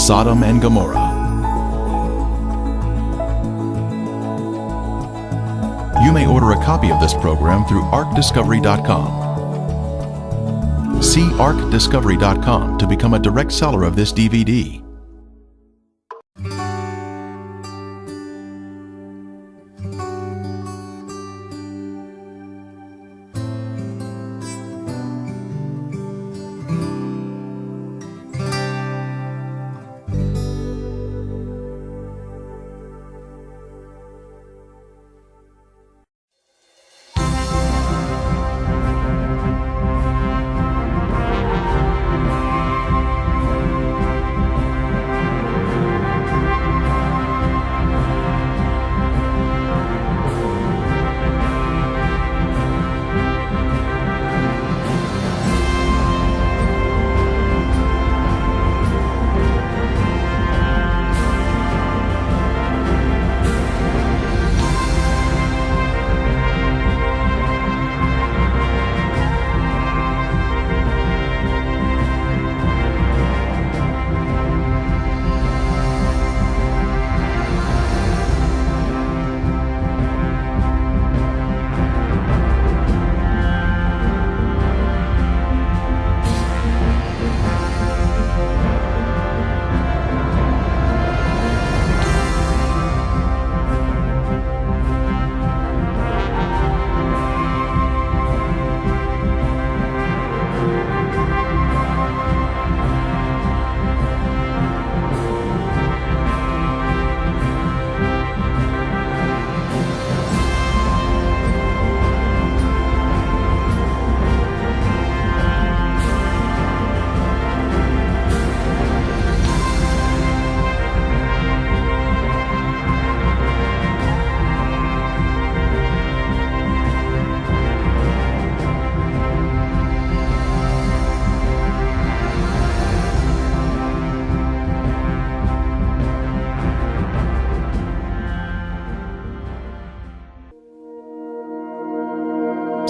Sodom and Gomorrah. You may order a copy of this program through arcdiscovery.com. See arcdiscovery.com to become a direct seller of this DVD.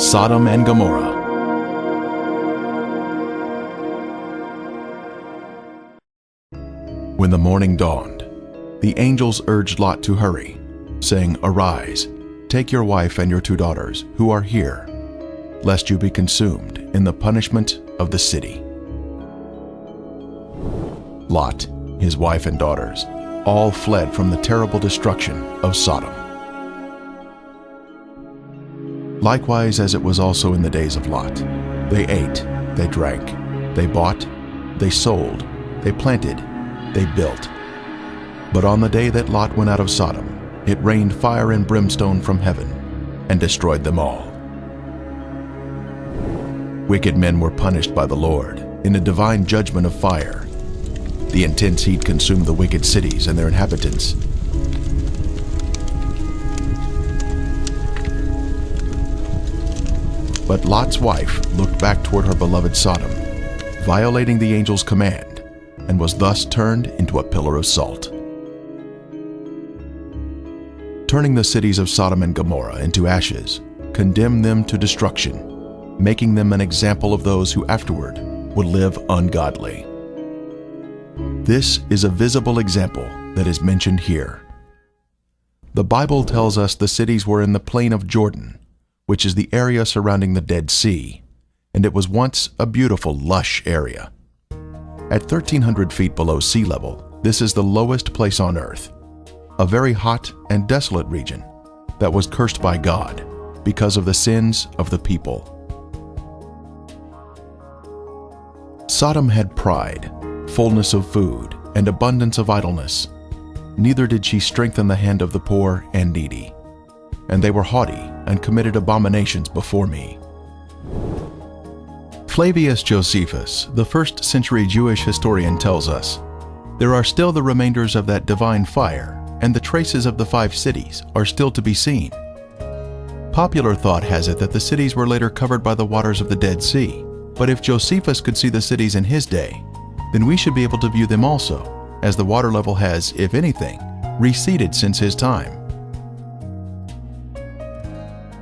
Sodom and Gomorrah. When the morning dawned, the angels urged Lot to hurry, saying, "Arise, take your wife and your 2 daughters, who are here, lest you be consumed in the punishment of the city." Lot, his wife and daughters, all fled from the terrible destruction of Sodom. Likewise, as it was also in the days of Lot, they ate, they drank, they bought, they sold, they planted, they built. But on the day that Lot went out of Sodom, it rained fire and brimstone from heaven and destroyed them all. Wicked men were punished by the Lord in a divine judgment of fire. The intense heat consumed the wicked cities and their inhabitants. But Lot's wife looked back toward her beloved Sodom, violating the angel's command, and was thus turned into a pillar of salt. Turning the cities of Sodom and Gomorrah into ashes, condemned them to destruction, making them an example of those who afterward would live ungodly. This is a visible example that is mentioned here. The Bible tells us the cities were in the plain of Jordan, which is the area surrounding the Dead Sea, and it was once a beautiful, lush area. At 1,300 feet below sea level, this is the lowest place on earth, a very hot and desolate region that was cursed by God because of the sins of the people. Sodom had pride, fullness of food, and abundance of idleness. Neither did she strengthen the hand of the poor and needy. And they were haughty and committed abominations before me. Flavius Josephus, the first-century Jewish historian, tells us, "There are still the remainders of that divine fire, and the traces of the 5 cities are still to be seen." Popular thought has it that the cities were later covered by the waters of the Dead Sea, but if Josephus could see the cities in his day, then we should be able to view them also, as the water level has, if anything, receded since his time.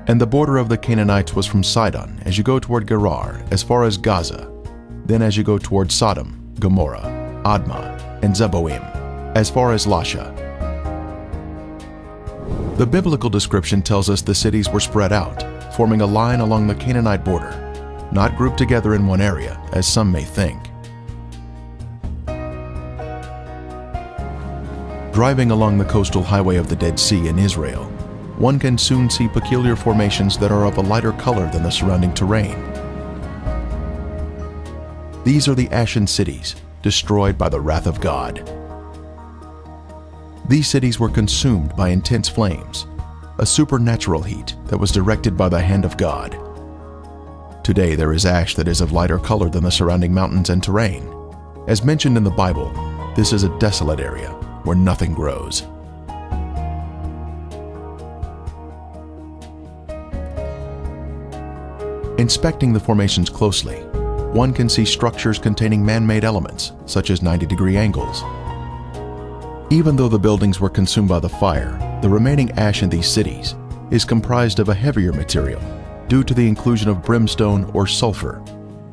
And the border of the Canaanites was from Sidon, as you go toward Gerar, as far as Gaza. Then as you go toward Sodom, Gomorrah, Admah, and Zeboim, as far as Lasha. The biblical description tells us the cities were spread out, forming a line along the Canaanite border, not grouped together in one area, as some may think. Driving along the coastal highway of the Dead Sea in Israel, one can soon see peculiar formations that are of a lighter color than the surrounding terrain. These are the Ashen cities, destroyed by the wrath of God. These cities were consumed by intense flames, a supernatural heat that was directed by the hand of God. Today there is ash that is of lighter color than the surrounding mountains and terrain. As mentioned in the Bible, this is a desolate area where nothing grows. Inspecting the formations closely, one can see structures containing man-made elements, such as 90-degree angles. Even though the buildings were consumed by the fire, the remaining ash in these cities is comprised of a heavier material due to the inclusion of brimstone or sulfur,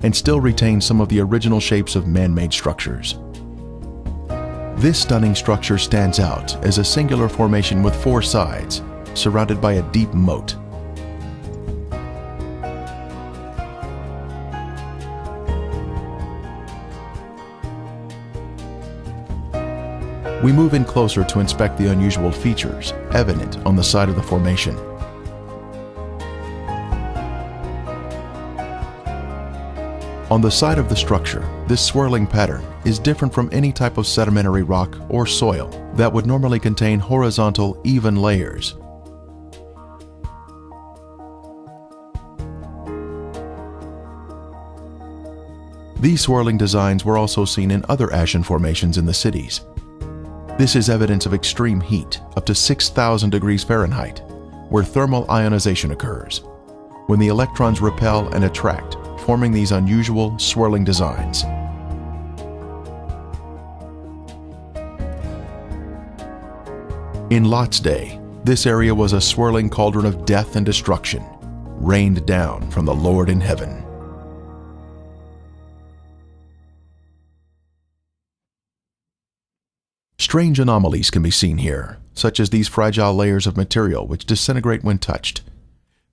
and still retains some of the original shapes of man-made structures. This stunning structure stands out as a singular formation with 4 sides, surrounded by a deep moat. We move in closer to inspect the unusual features evident on the side of the formation. On the side of the structure, this swirling pattern is different from any type of sedimentary rock or soil that would normally contain horizontal, even layers. These swirling designs were also seen in other ashen formations in the cities. This is evidence of extreme heat, up to 6,000 degrees Fahrenheit, where thermal ionization occurs, when the electrons repel and attract, forming these unusual, swirling designs. In Lot's day, this area was a swirling cauldron of death and destruction, rained down from the Lord in heaven. Strange anomalies can be seen here, such as these fragile layers of material which disintegrate when touched.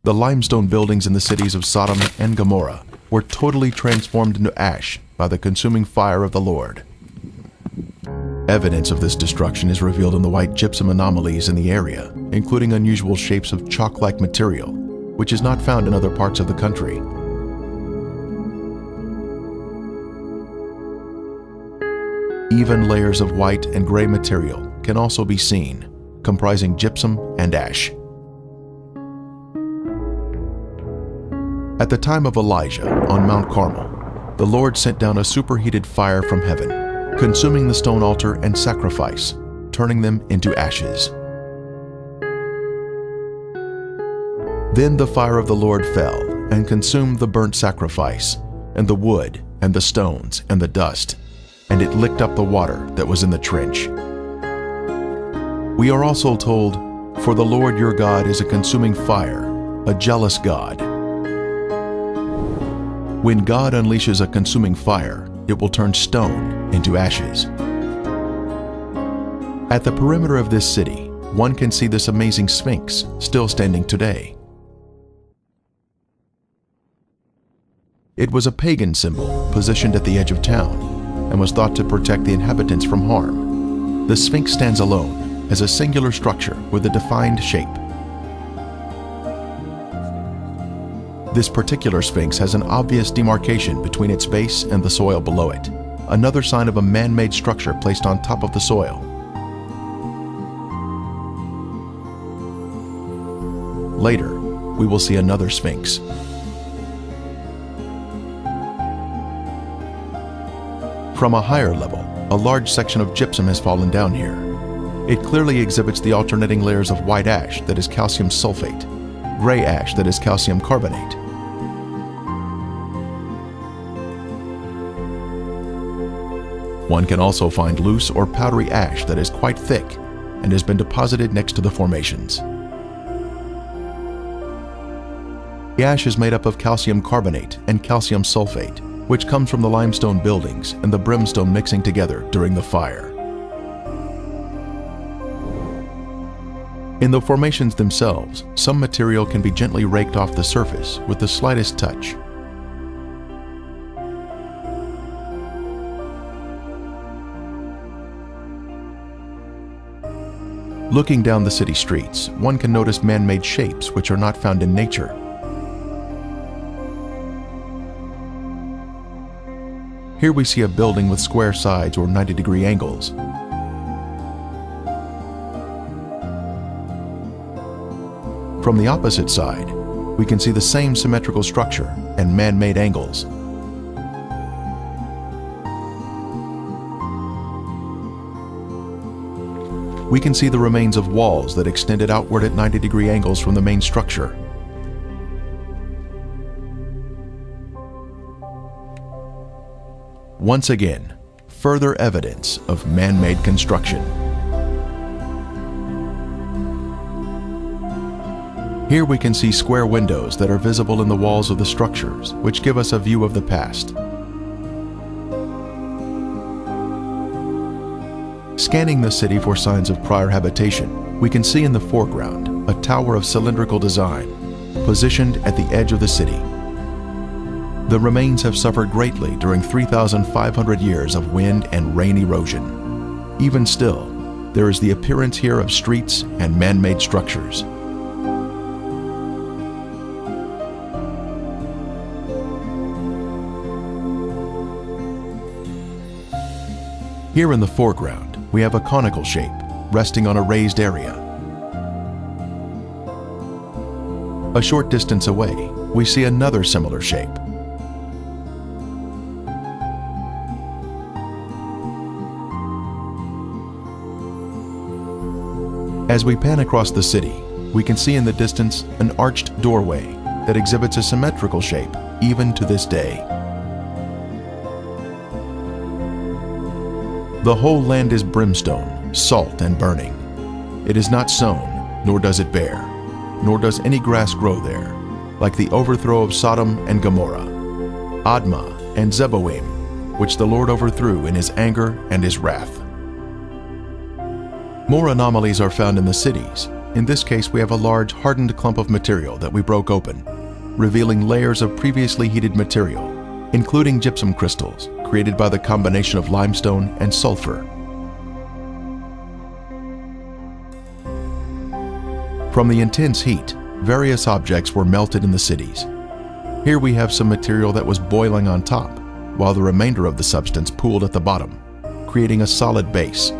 The limestone buildings in the cities of Sodom and Gomorrah were totally transformed into ash by the consuming fire of the Lord. Evidence of this destruction is revealed in the white gypsum anomalies in the area, including unusual shapes of chalk-like material, which is not found in other parts of the country. Even layers of white and gray material can also be seen, comprising gypsum and ash. At the time of Elijah on Mount Carmel, the Lord sent down a superheated fire from heaven, consuming the stone altar and sacrifice, turning them into ashes. Then the fire of the Lord fell and consumed the burnt sacrifice, and the wood, and the stones, and the dust, and it licked up the water that was in the trench. We are also told, "For the Lord your God is a consuming fire, a jealous God." When God unleashes a consuming fire, it will turn stone into ashes. At the perimeter of this city, one can see this amazing Sphinx still standing today. It was a pagan symbol positioned at the edge of town and was thought to protect the inhabitants from harm. The Sphinx stands alone as a singular structure with a defined shape. This particular Sphinx has an obvious demarcation between its base and the soil below it, another sign of a man-made structure placed on top of the soil. Later, we will see another Sphinx. From a higher level, a large section of gypsum has fallen down here. It clearly exhibits the alternating layers of white ash that is calcium sulfate, gray ash that is calcium carbonate. One can also find loose or powdery ash that is quite thick and has been deposited next to the formations. The ash is made up of calcium carbonate and calcium sulfate, which comes from the limestone buildings and the brimstone mixing together during the fire. In the formations themselves, some material can be gently raked off the surface with the slightest touch. Looking down the city streets, one can notice man-made shapes which are not found in nature. Here we see a building with square sides or 90-degree angles. From the opposite side, we can see the same symmetrical structure and man-made angles. We can see the remains of walls that extended outward at 90-degree angles from the main structure. Once again, further evidence of man-made construction. Here we can see square windows that are visible in the walls of the structures, which give us a view of the past. Scanning the city for signs of prior habitation, we can see in the foreground a tower of cylindrical design, positioned at the edge of the city. The remains have suffered greatly during 3,500 years of wind and rain erosion. Even still, there is the appearance here of streets and man-made structures. Here in the foreground, we have a conical shape resting on a raised area. A short distance away, we see another similar shape. As we pan across the city, we can see in the distance an arched doorway that exhibits a symmetrical shape even to this day. The whole land is brimstone, salt and burning. It is not sown, nor does it bear, nor does any grass grow there, like the overthrow of Sodom and Gomorrah, Admah and Zeboim, which the Lord overthrew in his anger and his wrath. More anomalies are found in the cities. In this case, we have a large hardened clump of material that we broke open, revealing layers of previously heated material, including gypsum crystals, created by the combination of limestone and sulfur. From the intense heat, various objects were melted in the cities. Here we have some material that was boiling on top, while the remainder of the substance pooled at the bottom, creating a solid base.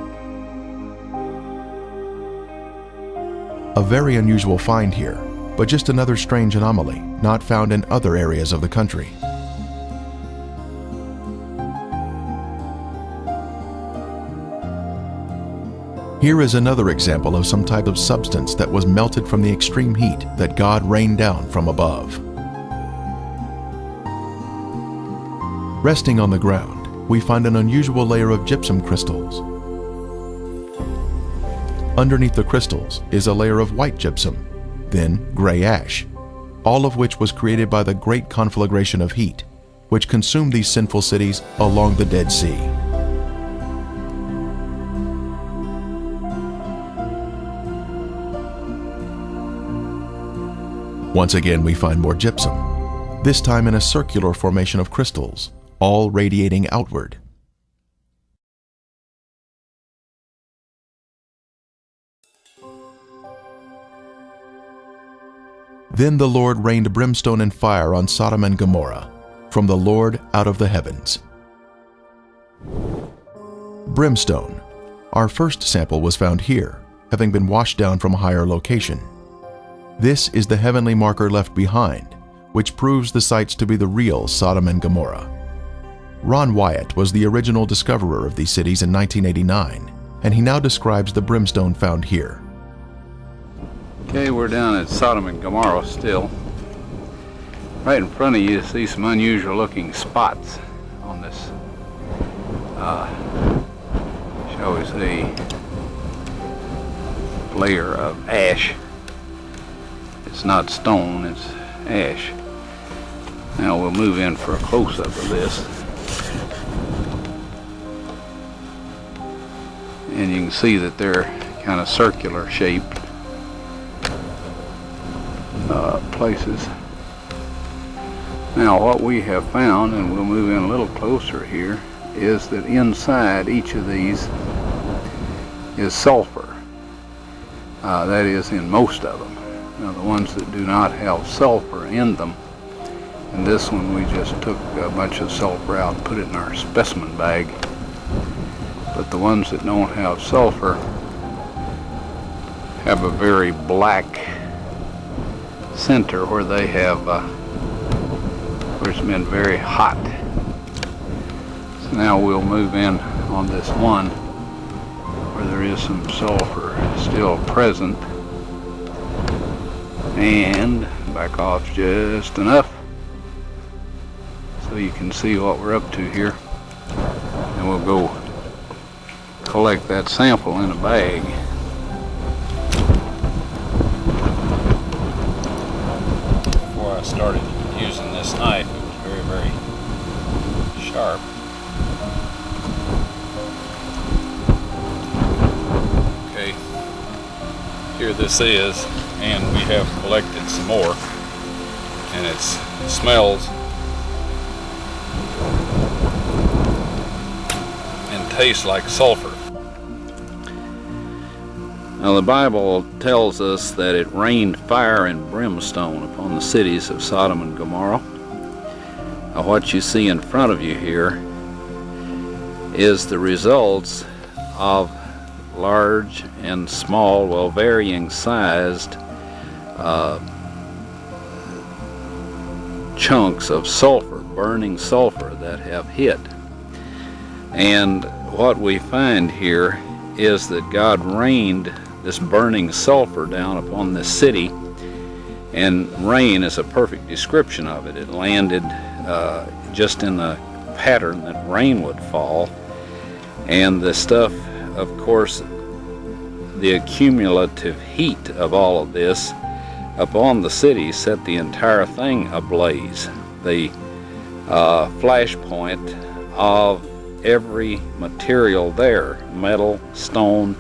A very unusual find here, but just another strange anomaly not found in other areas of the country. Here is another example of some type of substance that was melted from the extreme heat that God rained down from above. Resting on the ground, we find an unusual layer of gypsum crystals. Underneath the crystals is a layer of white gypsum, then gray ash, all of which was created by the great conflagration of heat, which consumed these sinful cities along the Dead Sea. Once again, we find more gypsum, this time in a circular formation of crystals, all radiating outward. Then the Lord rained brimstone and fire on Sodom and Gomorrah, from the Lord out of the heavens. Brimstone. Our first sample was found here, having been washed down from a higher location. This is the heavenly marker left behind, which proves the sites to be the real Sodom and Gomorrah. Ron Wyatt was the original discoverer of these cities in 1989, and he now describes the brimstone found here. Okay, we're down at Sodom and Gomorrah still. Right in front of you see some unusual looking spots on this, shall we say, layer of ash. It's not stone, it's ash. Now we'll move in for a close-up of this. And you can see that they're kind of circular shaped places. Now what we have found, and we'll move in a little closer here, is that inside each of these is sulfur. That is in most of them. Now the ones that do not have sulfur in them, and this one we just took a bunch of sulfur out and put it in our specimen bag. But the ones that don't have sulfur have a very black center where they have where it's been very hot. So now we'll move in on this one where there is some sulfur still present, and back off just enough so you can see what we're up to here, and we'll go collect that sample in a bag. Before I started using this knife, it was very, very sharp. Okay, here this is, and we have collected some more, and it smells and tastes like sulfur. Now the Bible tells us that it rained fire and brimstone upon the cities of Sodom and Gomorrah. Now what you see in front of you here is the results of large and small, well, varying sized chunks of sulfur, burning sulfur that have hit. And what we find here is that God rained this burning sulfur down upon this city, and rain is a perfect description of it. It landed just in the pattern that rain would fall, and the stuff, of course, the accumulative heat of all of this upon the city set the entire thing ablaze. The flashpoint of every material there, metal, stone,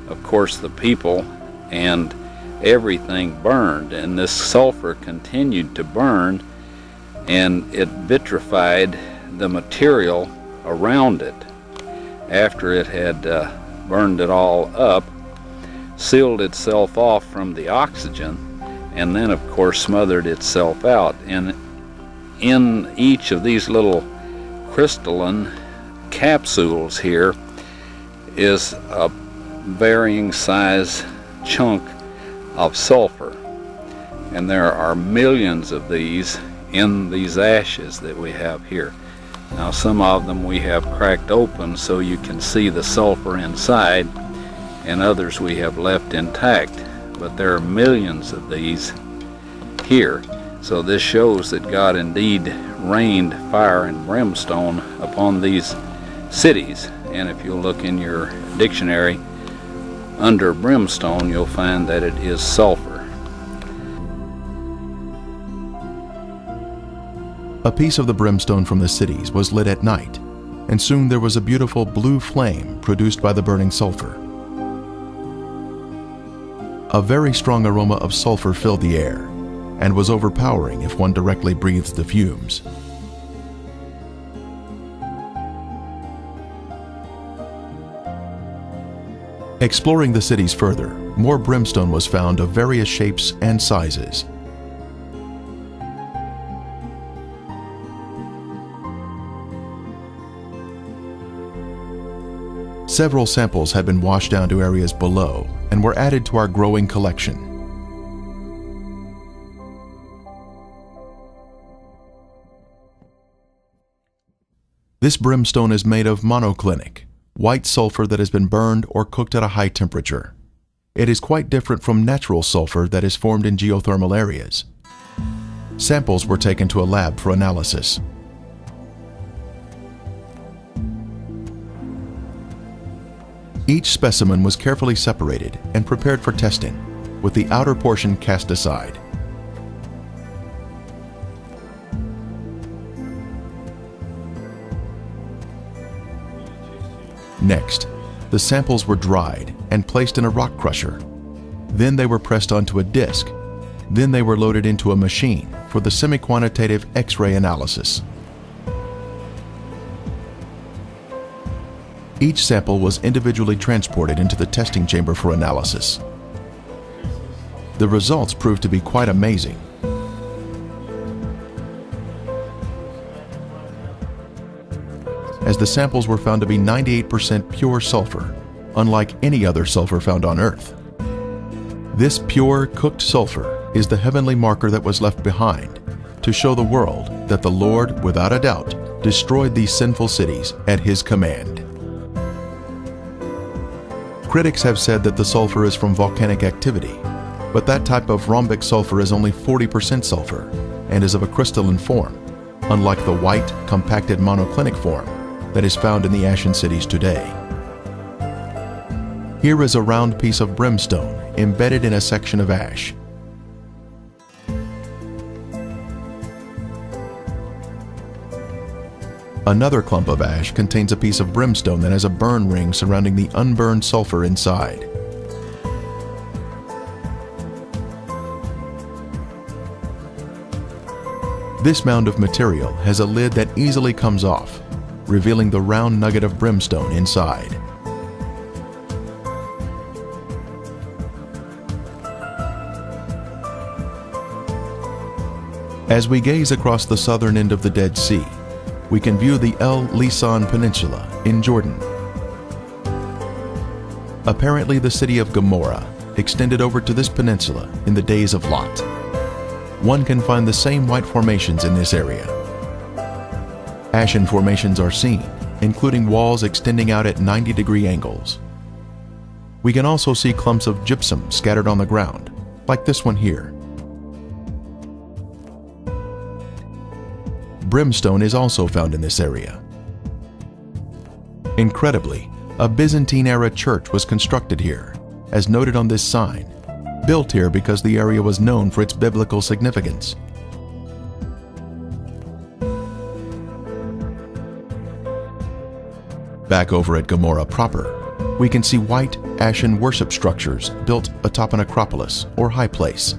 of course the people, and everything burned, and this sulfur continued to burn, and it vitrified the material around it after it had burned it all up, sealed itself off from the oxygen, and then of course smothered itself out. And in each of these little crystalline capsules here is a varying size chunk of sulfur, and there are millions of these in these ashes that we have here. Now some of them we have cracked open so you can see the sulfur inside, and others we have left intact, but there are millions of these here. So this shows that God indeed rained fire and brimstone upon these cities. And if you look in your dictionary, under brimstone, you'll find that it is sulfur. A piece of the brimstone from the cities was lit at night, and soon there was a beautiful blue flame produced by the burning sulfur. A very strong aroma of sulfur filled the air, and was overpowering if one directly breathed the fumes. Exploring the cities further, more brimstone was found of various shapes and sizes. Several samples had been washed down to areas below and were added to our growing collection. This brimstone is made of monoclinic, white sulfur that has been burned or cooked at a high temperature. It is quite different from natural sulfur that is formed in geothermal areas. Samples were taken to a lab for analysis. Each specimen was carefully separated and prepared for testing, with the outer portion cast aside. Next, the samples were dried and placed in a rock crusher. Then they were pressed onto a disc. Then they were loaded into a machine for the semi-quantitative X-ray analysis. Each sample was individually transported into the testing chamber for analysis. The results proved to be quite amazing. As the samples were found to be 98% pure sulfur, unlike any other sulfur found on Earth. This pure, cooked sulfur is the heavenly marker that was left behind to show the world that the Lord, without a doubt, destroyed these sinful cities at His command. Critics have said that the sulfur is from volcanic activity, but that type of rhombic sulfur is only 40% sulfur and is of a crystalline form, unlike the white, compacted monoclinic form that is found in the ashen cities today. Here is a round piece of brimstone embedded in a section of ash. Another clump of ash contains a piece of brimstone that has a burn ring surrounding the unburned sulfur inside. This mound of material has a lid that easily comes off, revealing the round nugget of brimstone inside. As we gaze across the southern end of the Dead Sea, we can view the El Lisan Peninsula in Jordan. Apparently, the city of Gomorrah extended over to this peninsula in the days of Lot. One can find the same white formations in this area. Ashen formations are seen, including walls extending out at 90-degree angles. We can also see clumps of gypsum scattered on the ground, like this one here. Brimstone is also found in this area. Incredibly, a Byzantine-era church was constructed here, as noted on this sign, built here because the area was known for its biblical significance. Back over at Gomorrah proper, we can see white, ashen worship structures built atop an acropolis or high place.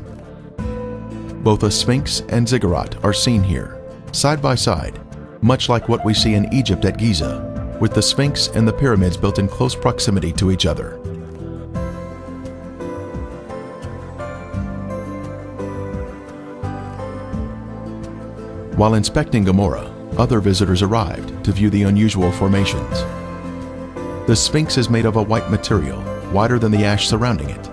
Both a sphinx and ziggurat are seen here, side by side, much like what we see in Egypt at Giza, with the Sphinx and the pyramids built in close proximity to each other. While inspecting Gomorrah, other visitors arrived to view the unusual formations. The Sphinx is made of a white material, whiter than the ash surrounding it.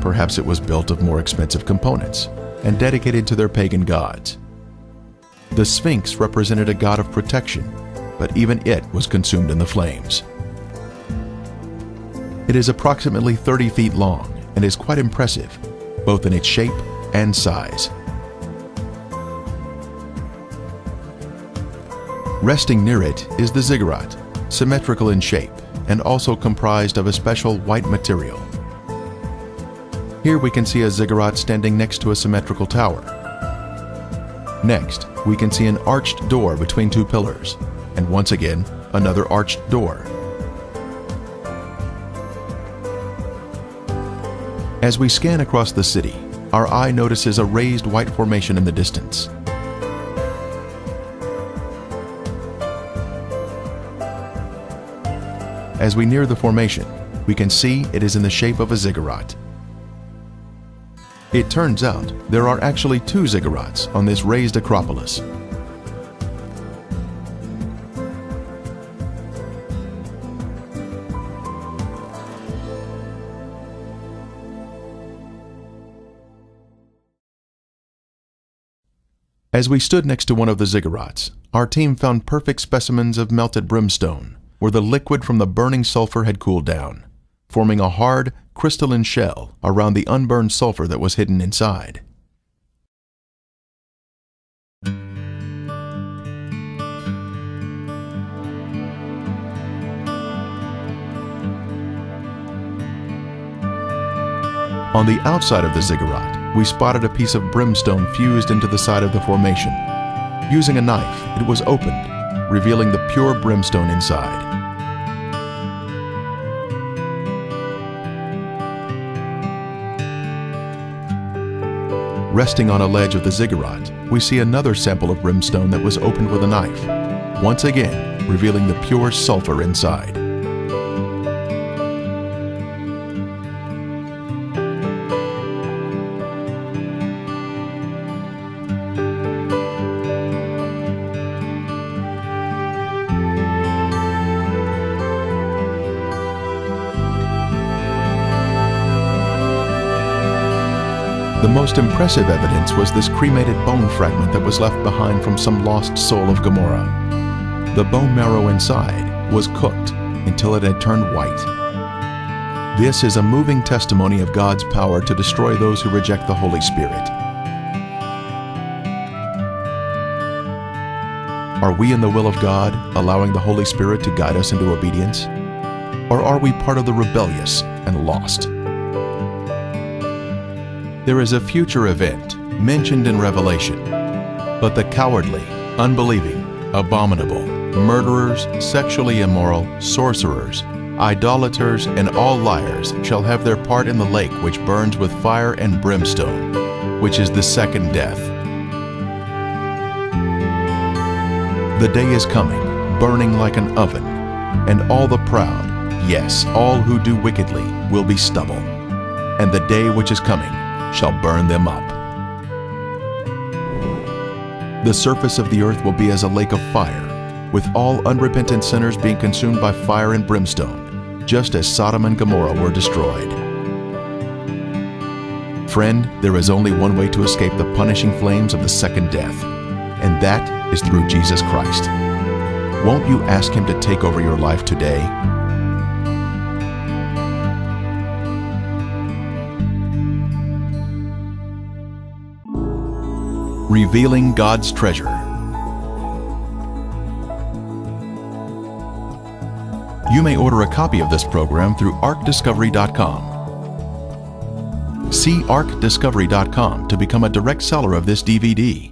Perhaps it was built of more expensive components and dedicated to their pagan gods. The Sphinx represented a god of protection, but even it was consumed in the flames. It is approximately 30 feet long and is quite impressive, both in its shape and size. Resting near it is the ziggurat, symmetrical in shape and also comprised of a special white material. Here we can see a ziggurat standing next to a symmetrical tower. Next, we can see an arched door between two pillars, and once again, another arched door. As we scan across the city, our eye notices a raised white formation in the distance. As we near the formation, we can see it is in the shape of a ziggurat. It turns out there are actually two ziggurats on this raised acropolis. As we stood next to one of the ziggurats, our team found perfect specimens of melted brimstone, where the liquid from the burning sulfur had cooled down, forming a hard, crystalline shell around the unburned sulfur that was hidden inside. On the outside of the ziggurat, we spotted a piece of brimstone fused into the side of the formation. Using a knife, it was opened, revealing the pure brimstone inside. Resting on a ledge of the ziggurat, we see another sample of brimstone that was opened with a knife, once again revealing the pure sulfur inside. The most impressive evidence was this cremated bone fragment that was left behind from some lost soul of Gomorrah. The bone marrow inside was cooked until it had turned white. This is a moving testimony of God's power to destroy those who reject the Holy Spirit. Are we in the will of God, allowing the Holy Spirit to guide us into obedience? Or are we part of the rebellious and lost? There is a future event mentioned in Revelation, but the cowardly, unbelieving, abominable, murderers, sexually immoral, sorcerers, idolaters, and all liars shall have their part in the lake which burns with fire and brimstone, which is the second death. The day is coming, burning like an oven, and all the proud, yes, all who do wickedly, will be stubble. And the day which is coming shall burn them up. The surface of the earth will be as a lake of fire, with all unrepentant sinners being consumed by fire and brimstone, just as Sodom and Gomorrah were destroyed. Friend, there is only one way to escape the punishing flames of the second death, and that is through Jesus Christ. Won't you ask Him to take over your life today? Revealing God's treasure. You may order a copy of this program through ArkDiscovery.com. See ArkDiscovery.com to become a direct seller of this DVD.